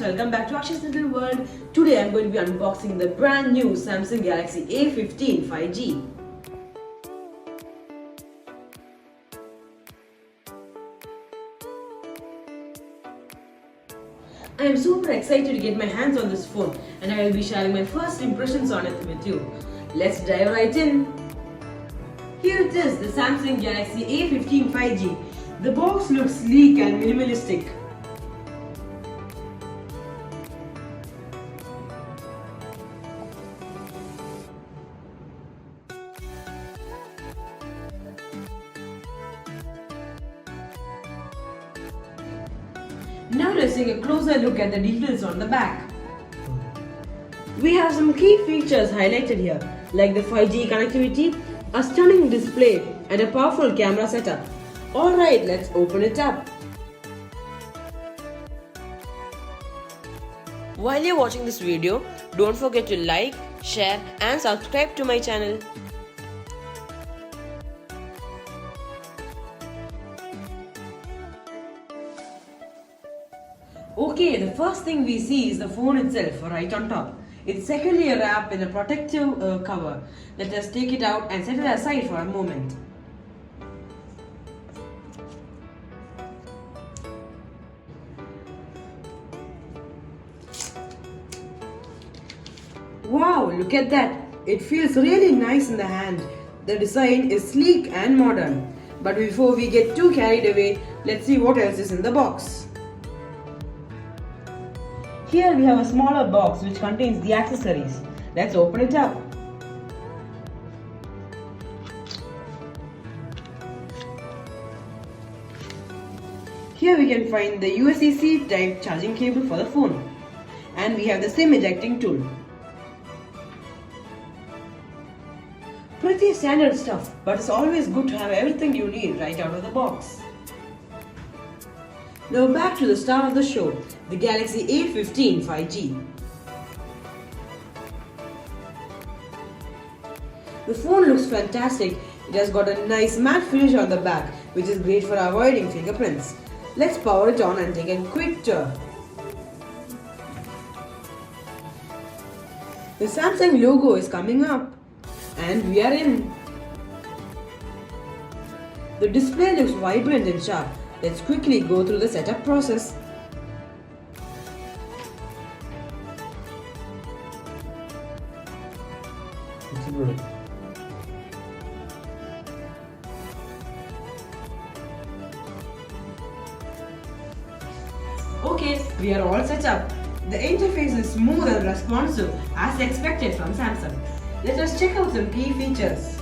welcome back to Akshi's Little World. Today I'm going to be unboxing the brand new Samsung Galaxy A15 5G. I am super excited to get my hands on this phone and I will be sharing my first impressions on it with you. Let's dive right in. Here it is, the Samsung Galaxy A15 5G. The box looks sleek and minimalistic. Now let's take a closer look at the details on the back. We have some key features highlighted here, like the 5G connectivity, a stunning display and a powerful camera setup. Alright, let's open it up. While you're watching this video, don't forget to like, share and subscribe to my channel. Okay, the first thing we see is the phone itself right on top. It's securely wrapped in a protective cover. Let us take it out and set it aside for a moment. Wow, look at that! It feels really nice in the hand. The design is sleek and modern. But before we get too carried away, let's see what else is in the box. Here we have a smaller box which contains the accessories. Let's open it up. Here we can find the USB-C type charging cable for the phone. And we have the SIM ejecting tool. Pretty standard stuff, but it's always good to have everything you need right out of the box. Now back to the star of the show, the Galaxy A15 5G. The phone looks fantastic. It has got a nice matte finish on the back, which is great for avoiding fingerprints. Let's power it on and take a quick tour. The Samsung logo is coming up and we are in. The display looks vibrant and sharp. Let's quickly go through the setup process. Okay, we are all set up. The interface is smooth and responsive as expected from Samsung. Let us check out some key features.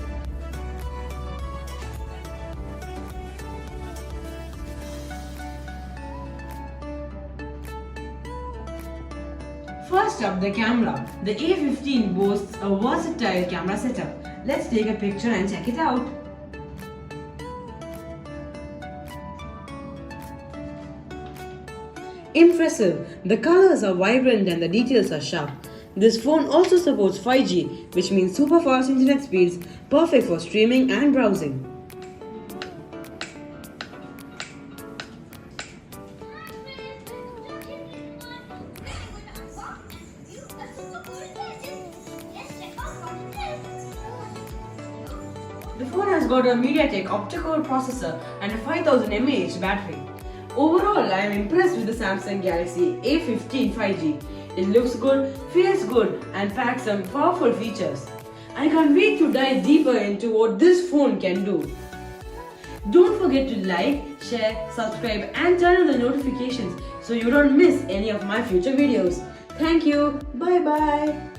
First up, the camera. The A15 boasts a versatile camera setup. Let's take a picture and check it out. Impressive! The colors are vibrant and the details are sharp. This phone also supports 5G, which means super fast internet speeds, perfect for streaming and browsing. The phone has got a MediaTek octa-core processor and a 5000 mAh battery. Overall, I am impressed with the Samsung Galaxy A15 5G. It looks good, feels good and packs some powerful features. I can't wait to dive deeper into what this phone can do. Don't forget to like, share, subscribe and turn on the notifications so you don't miss any of my future videos. Thank you. Bye bye.